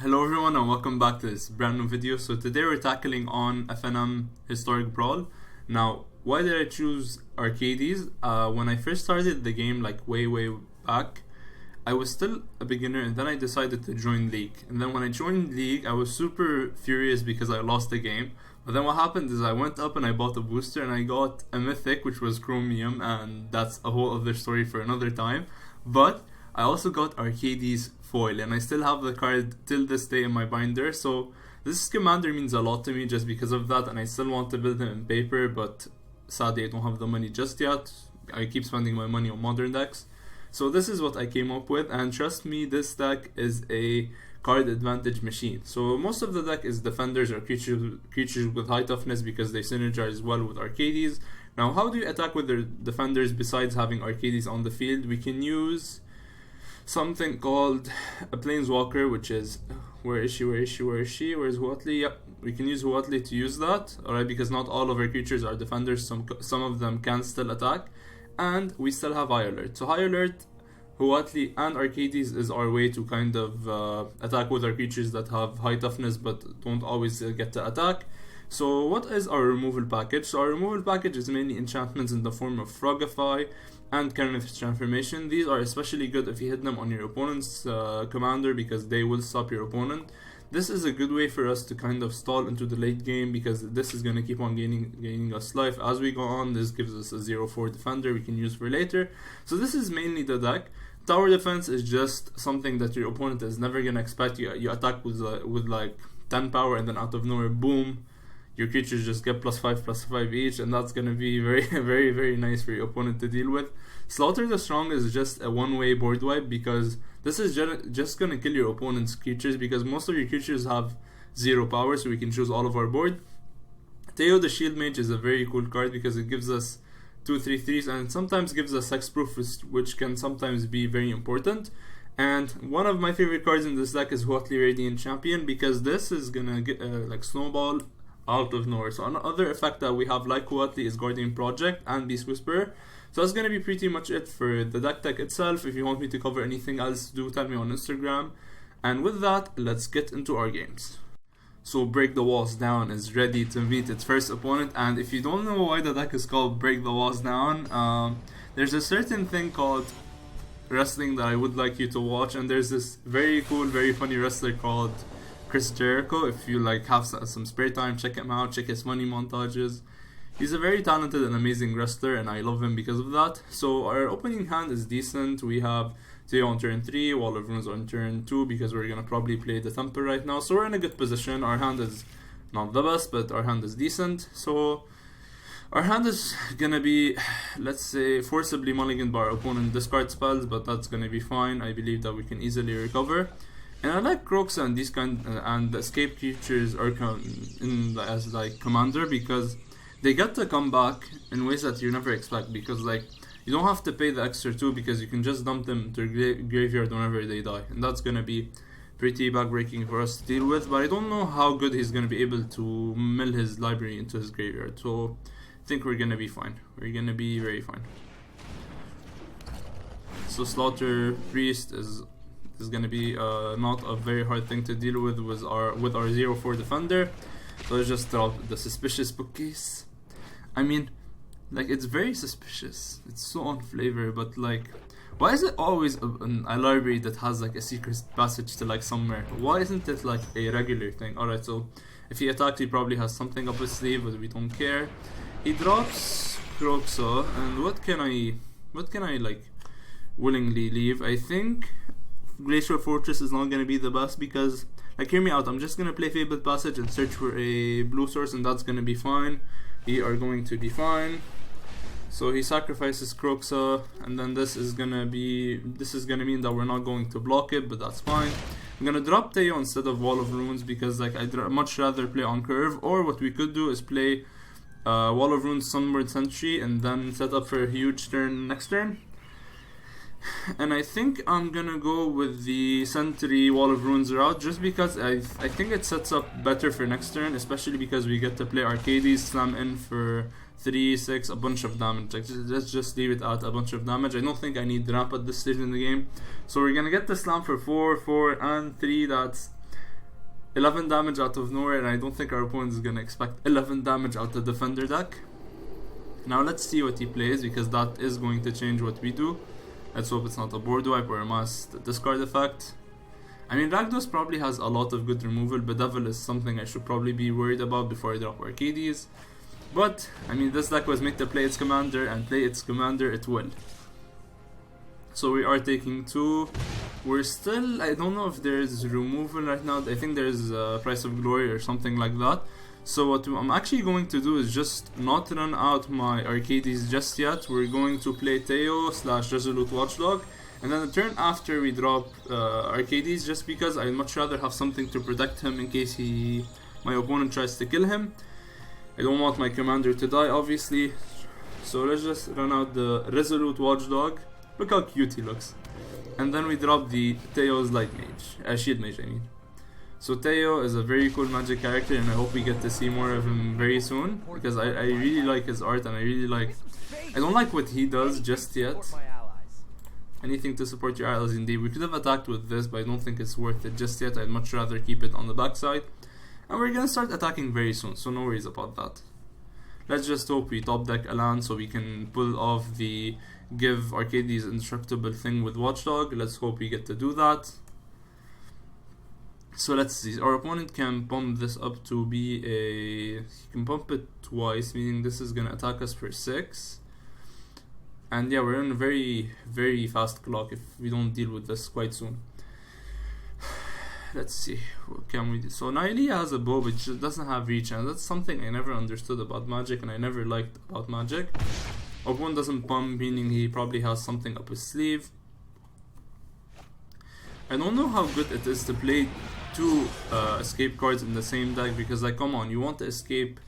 Hello everyone and welcome back to this brand new video. So today we're tackling on FNM Historic Brawl. Now, why did I choose Arcades? When I first started the game, like way back, I was still a beginner, and then I decided to join League. And then when I joined League, I was super furious because I lost the game. But then what happened is I went up and I bought a booster and I got a mythic, which was Chromium, and that's a whole other story for another time. But I also got Arcades foil, and I still have the card till this day in my binder. So this commander means a lot to me just because of that, and I still want to build him in paper, but sadly I don't have the money just yet. I keep spending my money on modern decks. So this is what I came up with, and trust me, this deck is a card advantage machine. So most of the deck is defenders or creatures with high toughness because they synergize well with Arcades. Now, how do you attack with their defenders besides having Arcades on the field? We can use something called a Planeswalker, which is where's Huatli? Yep, we can use Huatli to use that, alright, because not all of our creatures are defenders, some of them can still attack, and we still have High Alert. So High Alert, Huatli, and Arcades is our way to kind of attack with our creatures that have high toughness but don't always get to attack. So what is our removal package? So our removal package is mainly enchantments in the form of Frogify and Carnifex Transformation. These are especially good if you hit them on your opponent's commander because they will stop your opponent. This is a good way for us to kind of stall into the late game because this is going to keep on gaining us life as we go on. This gives us a 0-4 defender we can use for later. So this is mainly the deck. Tower defense is just something that your opponent is never going to expect. You attack with like 10 power and then out of nowhere, boom, your creatures just get +5/+5 each, and that's gonna be very nice for your opponent to deal with. Slaughter the Strong is just a one-way board wipe because this is just gonna kill your opponent's creatures because most of your creatures have 0 power, so we can choose all of our board. Teo the Shield Mage is a very cool card because it gives us 2/3/3s and sometimes gives us hexproof, which can sometimes be very important. And one of my favorite cards in this deck is Huatli Radiant Champion because this is gonna get like snowball out of nowhere. So another effect that we have like Huatli is Guardian Project and Beast Whisperer. So that's gonna be pretty much it for the deck itself. If you want me to cover anything else, do tell me on Instagram. And with that, let's get into our games. So Break the Walls Down is ready to meet its first opponent, and if you don't know why the deck is called Break the Walls Down, there's a certain thing called wrestling that I would like you to watch, and there's this very cool, very funny wrestler called Chris Jericho. If you like have some spare time, check him out, check his money montages. He's a very talented and amazing wrestler, and I love him because of that. So our opening hand is decent. We have Teo on turn 3, Wall of Runes on turn 2 because we're gonna probably play the Temper right now. So we're in a good position. Our hand is not the best, but our hand is decent. So our hand is gonna be, let's say, forcibly mulliganed by our opponent discard spells, but that's gonna be fine. I believe that we can easily recover. And I like Croxa and these and escape creatures as like commander because they get to come back in ways that you never expect, because like you don't have to pay the extra 2 because you can just dump them to graveyard whenever they die, and that's gonna be pretty backbreaking for us to deal with. But I don't know how good he's gonna be able to mill his library into his graveyard, so I think we're gonna be fine. We're gonna be very fine. So Slaughter Priest is going to be not a very hard thing to deal with our 0-4 defender. So let's just drop the suspicious bookcase. I mean, like, it's very suspicious. It's so on flavor, but like, why is it always a library that has like a secret passage to like somewhere? Why isn't it like a regular thing? Alright, so if he attacks, he probably has something up his sleeve, but we don't care. He drops Croxa, and what can I like willingly leave? I think Glacial Fortress is not going to be the best because, like, hear me out, I'm just going to play Fabled Passage and search for a blue source, and that's going to be fine. We are going to be fine. So he sacrifices Croxa, and then this is going to mean that we're not going to block it, but that's fine. I'm going to drop Teo instead of Wall of Runes because like I'd much rather play on curve, or what we could do is play Wall of Runes, Sunward Sentry, and then set up for a huge turn next turn. And I think I'm gonna go with the Sentry Wall of Runes route just because I think it sets up better for next turn, especially because we get to play Arcades, slam in for 3, 6, a bunch of damage. Like, let's just leave it at a bunch of damage. I don't think I need ramp at this stage in the game. So we're gonna get the slam for 4, 4, and 3. That's 11 damage out of nowhere, and I don't think our opponent is gonna expect 11 damage out of the defender deck. Now let's see what he plays, because that is going to change what we do. Let's hope it's not a board wipe or a must discard effect. I mean, Rakdos probably has a lot of good removal, but Devil is something I should probably be worried about before I drop Arcades. But, I mean, this deck was made to play its commander, and play its commander it will. So we are taking 2. We're still, I don't know if there's removal right now. I think there's Price of Glory or something like that. So what I'm actually going to do is just not run out my Arcades just yet. We're going to play Teo / Resolute Watchdog. And then the turn after we drop Arcades, just because I'd much rather have something to protect him in case my opponent tries to kill him. I don't want my commander to die, obviously. So let's just run out the Resolute Watchdog. Look how cute he looks. And then we drop the Teo's Light Mage, Shield Mage I mean. So Teo is a very cool Magic character, and I hope we get to see more of him very soon, because I really like his art, and I don't like what he does just yet. Anything to support your allies, indeed. We could have attacked with this, but I don't think it's worth it just yet. I'd much rather keep it on the backside. And we're gonna start attacking very soon, so no worries about that. Let's just hope we top deck a land so we can pull off the give Arcades indestructible thing with Watchdog. Let's hope we get to do that. So let's see. Our opponent can bump this up to be a... He can bump it twice, meaning this is gonna attack us for 6. And yeah, we're in a very, very fast clock if we don't deal with this quite soon. Let's see, what can we do? So Nylea has a bow which doesn't have reach, and that's something I never understood about Magic, and I never liked about Magic. Our opponent doesn't pump, meaning he probably has something up his sleeve. I don't know how good it is to play 2 escape cards in the same deck, because like, come on, you want to escape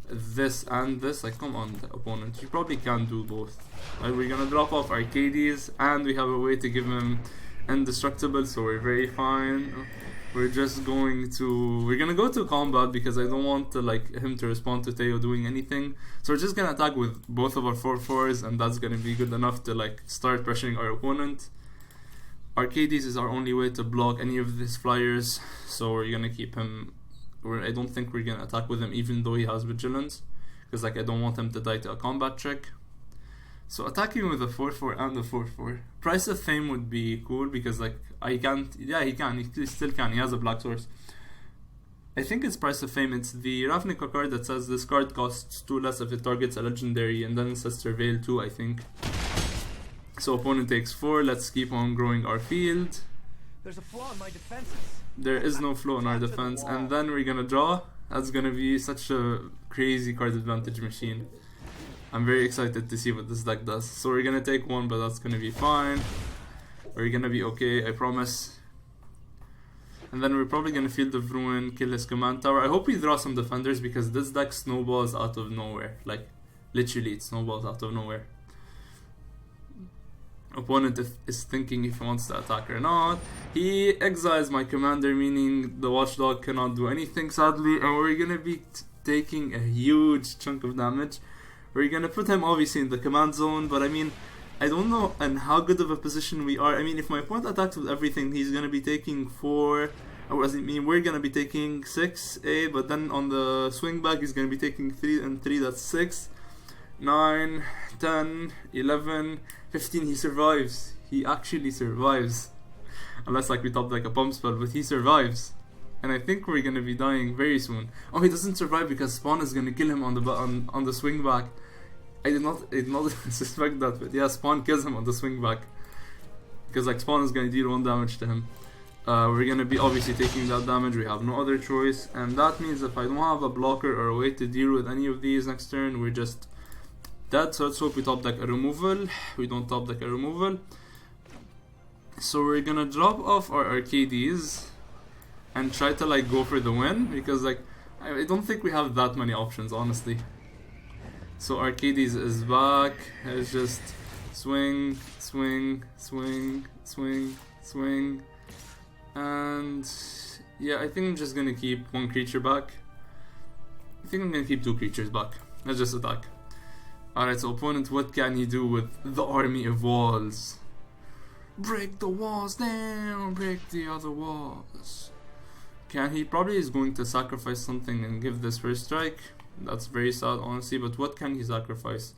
this and this, like, come on, opponent, you probably can't do both. Like, we're gonna drop off Arcades, and we have a way to give him indestructible, so we're very fine. We're gonna go to combat, because I don't want to, like, him to respond to Teo doing anything. So we're just gonna attack with both of our 4/4s, and that's gonna be good enough to, like, start pressuring our opponent. Arcades is our only way to block any of these flyers, so we're gonna keep him. I don't think we're gonna attack with him, even though he has vigilance, because like I don't want him to die to a combat trick. So attacking with a 4/4 and a 4/4. Price of Fame would be cool, because like I can't. Yeah, he can. He still can. He has a black source. I think it's Price of Fame. It's the Ravnica card that says this card costs 2 less if it targets a legendary, and then it says Surveil 2, I think. So opponent takes 4. Let's keep on growing our field. There's a flaw in my defenses. There is no flaw in our defense, and then we're gonna draw. That's gonna be such a crazy card advantage machine. I'm very excited to see what this deck does. So we're gonna take 1, but that's gonna be fine. We're gonna be okay, I promise. And then we're probably gonna Field of Ruin, kill his command tower. I hope we draw some defenders, because this deck snowballs out of nowhere. Like, literally, it snowballs out of nowhere. Opponent is thinking if he wants to attack or not. He exiles my commander, meaning the Watchdog cannot do anything, sadly, and we're gonna be taking a huge chunk of damage. We're gonna put him obviously in the command zone, but I mean, I don't know in how good of a position we are. I mean, if my opponent attacks with everything, he's gonna be taking 4. We're gonna be taking 6, but then on the swing back, he's gonna be taking 3 and 3, that's 6. 9, 10, 11, 15, he survives. He actually survives. Unless like we top like a pump spell, but he survives. And I think we're gonna be dying very soon. Oh, he doesn't survive because Spawn is gonna kill him on the swing back. I did not suspect that, but yeah, Spawn kills him on the swing back. Because like Spawn is gonna deal 1 damage to him. We're gonna be obviously taking that damage, we have no other choice. And that means if I don't have a blocker or a way to deal with any of these next turn, we're just dead. So let's hope we top deck a removal. We don't top deck a removal. So we're gonna drop off our Arcades and try to like go for the win, because like I don't think we have that many options, honestly. So Arcades is back. It's just swing, swing, swing, swing, swing, and yeah, I think I'm just gonna keep 1 creature back. I think I'm gonna keep 2 creatures back. Let's just attack. Alright, so opponent, what can he do with the army of walls? Break the walls down, break the other walls. he probably is going to sacrifice something and give this first strike. That's very sad, honestly, but what can he sacrifice?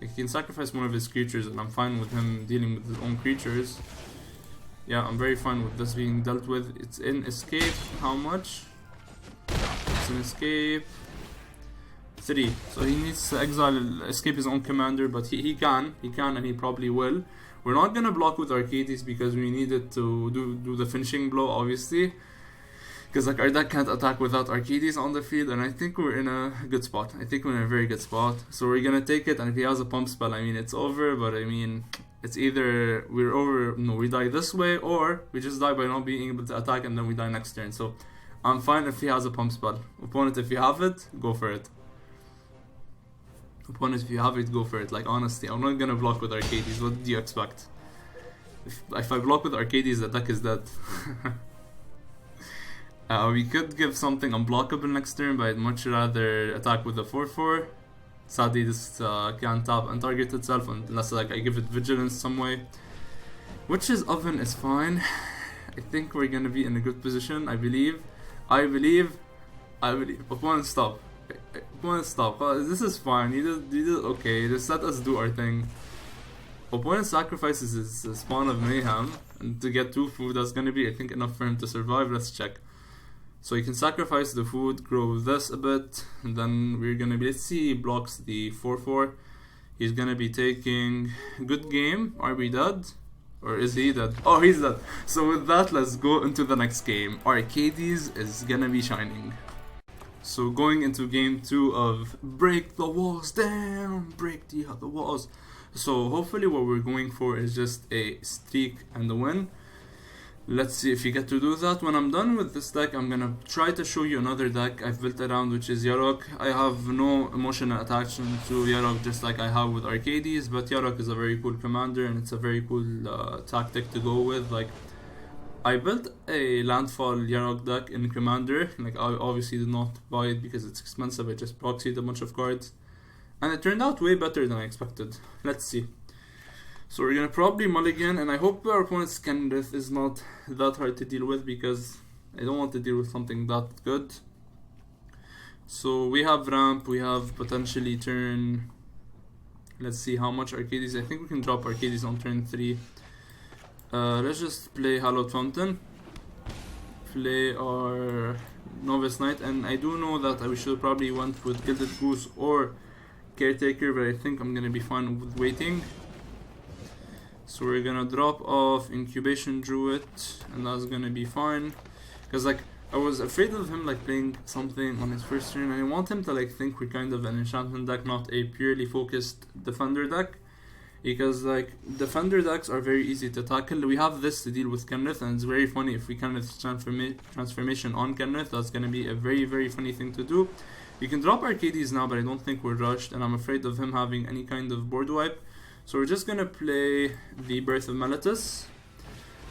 Like, he can sacrifice one of his creatures, and I'm fine with him dealing with his own creatures. Yeah, I'm very fine with this being dealt with. It's in escape. How much? It's an escape 3. So he needs to exile, escape his own commander, but he can, and he probably will. We're not gonna block with Arcades because we needed to do the finishing blow, obviously. Because like our deck can't attack without Arcades on the field, and I think we're in a good spot. I think we're in a very good spot. So we're gonna take it, and if he has a pump spell, I mean, it's over. But I mean, it's either we're over, no, we die this way, or we just die by not being able to attack, and then we die next turn. So I'm fine if he has a pump spell. Opponent, if you have it, go for it. Opponent, if you have it, go for it. Like, honestly, I'm not gonna block with Arcades. What do you expect? If I block with Arcades, the deck is dead. We could give something unblockable next turn, but I'd much rather attack with a 4/4. Sadly, this can't tap and target itself unless like I give it vigilance some way. Witch's Oven is fine. I think we're gonna be in a good position. I believe. Opponent, stop. Opponent, stop. This is fine. You did okay. Just let us do our thing. Opponent sacrifices his Spawn of Mayhem, and to get 2 food, that's gonna be, I think, enough for him to survive. Let's check. So he can sacrifice the food, grow this a bit, and then we're gonna be, let's see, he blocks the 4/4. He's gonna be taking good game. Are we dead? Or is he dead? Oh, he's dead. So with that, let's go into the next game. Arcades is gonna be shining. So going into game 2 of break the walls down, break the other walls. So hopefully what we're going for is just a streak and a win. Let's see if you get to do that. When I'm done with this deck, I'm gonna try to show you another deck I've built around, which is Yarok. I have no emotional attachment to Yarok, just like I have with Arcades, but Yarok is a very cool commander, and it's a very cool tactic to go with. Like, I built a landfall Yarok deck in Commander. Like, I obviously did not buy it because it's expensive. I just proxied a bunch of cards, and it turned out way better than I expected. Let's see. So we're gonna probably mulligan, and I hope our opponent's Kenneth is not that hard to deal with, because I don't want to deal with something that good. So we have ramp, we have potentially turn. Let's see how much Arcades. I think we can drop Arcades on turn 3. Let's just play Hallowed Fountain, play our Novice Knight, and I do know that we should probably went with Gilded Goose or Caretaker, but I think I'm gonna be fine with waiting. So we're gonna drop off Incubation Druid, and that's gonna be fine. Because like, I was afraid of him like playing something on his first turn, and I want him to like think we're kind of an enchantment deck, not a purely focused defender deck. Because like, defender decks are very easy to tackle. We have this to deal with Kenneth, and it's very funny if we Kenneth transformation on Kenneth. That's gonna be a very, very funny thing to do. You can drop Arcades now, but I don't think we're rushed, and I'm afraid of him having any kind of board wipe. So we're just gonna play the Birth of Meletus,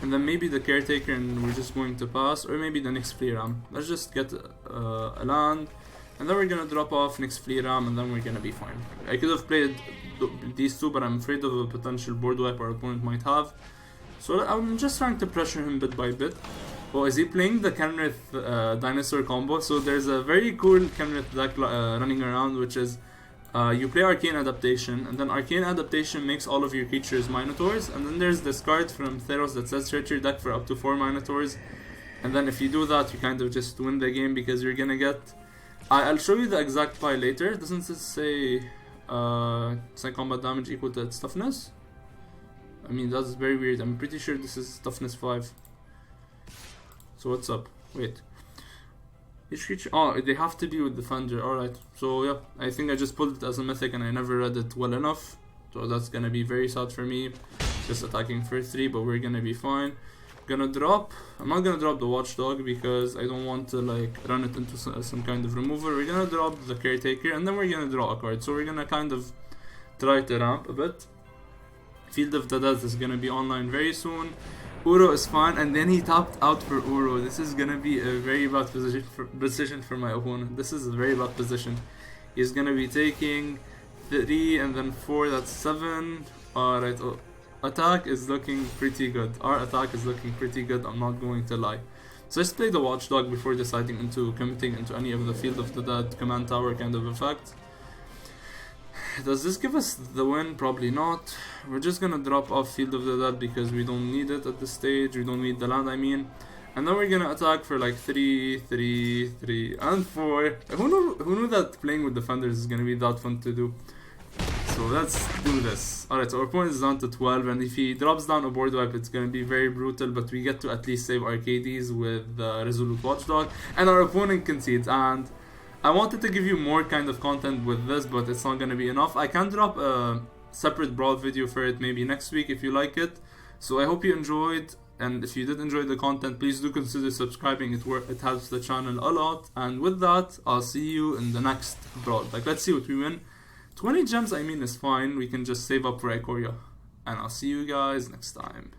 and then maybe the Caretaker, and we're just going to pass, or maybe the next Flea Ram. Let's just get a land, and then we're gonna drop off next Flea Ram, and then we're gonna be fine. I could have played these two, but I'm afraid of a potential board wipe our opponent might have. So I'm just trying to pressure him bit by bit. Oh, is he playing the Kenneth Dinosaur combo? So there's a very cool Kenneth deck running around, which is you play Arcane Adaptation, and then Arcane Adaptation makes all of your creatures Minotaurs, and then there's this card from Theros that says search your deck for up to 4 Minotaurs, and then if you do that, you kind of just win the game, because you're gonna get... I'll show you the exact pie later. Doesn't it say combat damage equal to its toughness? I mean, that's very weird. I'm pretty sure this is toughness 5. So what's up? Wait. Each creature... Oh, they have to be with Defender. Alright. So yeah, I think I just pulled it as a mythic and I never read it well enough. So that's gonna be very sad for me. Just attacking for 3, but we're gonna be fine. Gonna drop... I'm not gonna drop the Watchdog because I don't want to like run it into some kind of remover. We're gonna drop the Caretaker, and then we're gonna draw a card. So we're gonna kind of try to ramp a bit. Field of the Death is gonna be online very soon. Uro is fine, and then he tapped out for Uro. This is gonna be a very bad position for my opponent. This is a very bad position. He's gonna be taking 3 and then 4, that's 7. Alright, attack is looking pretty good. Our attack is looking pretty good, I'm not going to lie. So let's play the Watchdog before deciding into committing into any of the Field of the Dead command tower kind of effect. Does this give us the win? Probably not. We're just gonna drop off Field of the Dead because we don't need it at this stage. We don't need the land, I mean. And then we're gonna attack for like 3, 3, 3, and 4. Who knew that playing with defenders is gonna be that fun to do? So let's do this. Alright, so our opponent is down to 12, and if he drops down a board wipe, it's gonna be very brutal, but we get to at least save our KDs with the Resolute Watchdog, and our opponent concedes. And I wanted to give you more kind of content with this, but it's not gonna be enough. I can drop a separate Brawl video for it maybe next week if you like it. So I hope you enjoyed, and if you did enjoy the content, please do consider subscribing. It helps the channel a lot. And with that, I'll see you in the next Brawl. Like, let's see what we win. 20 gems, I mean, is fine. We can just save up for Ikoria. And I'll see you guys next time.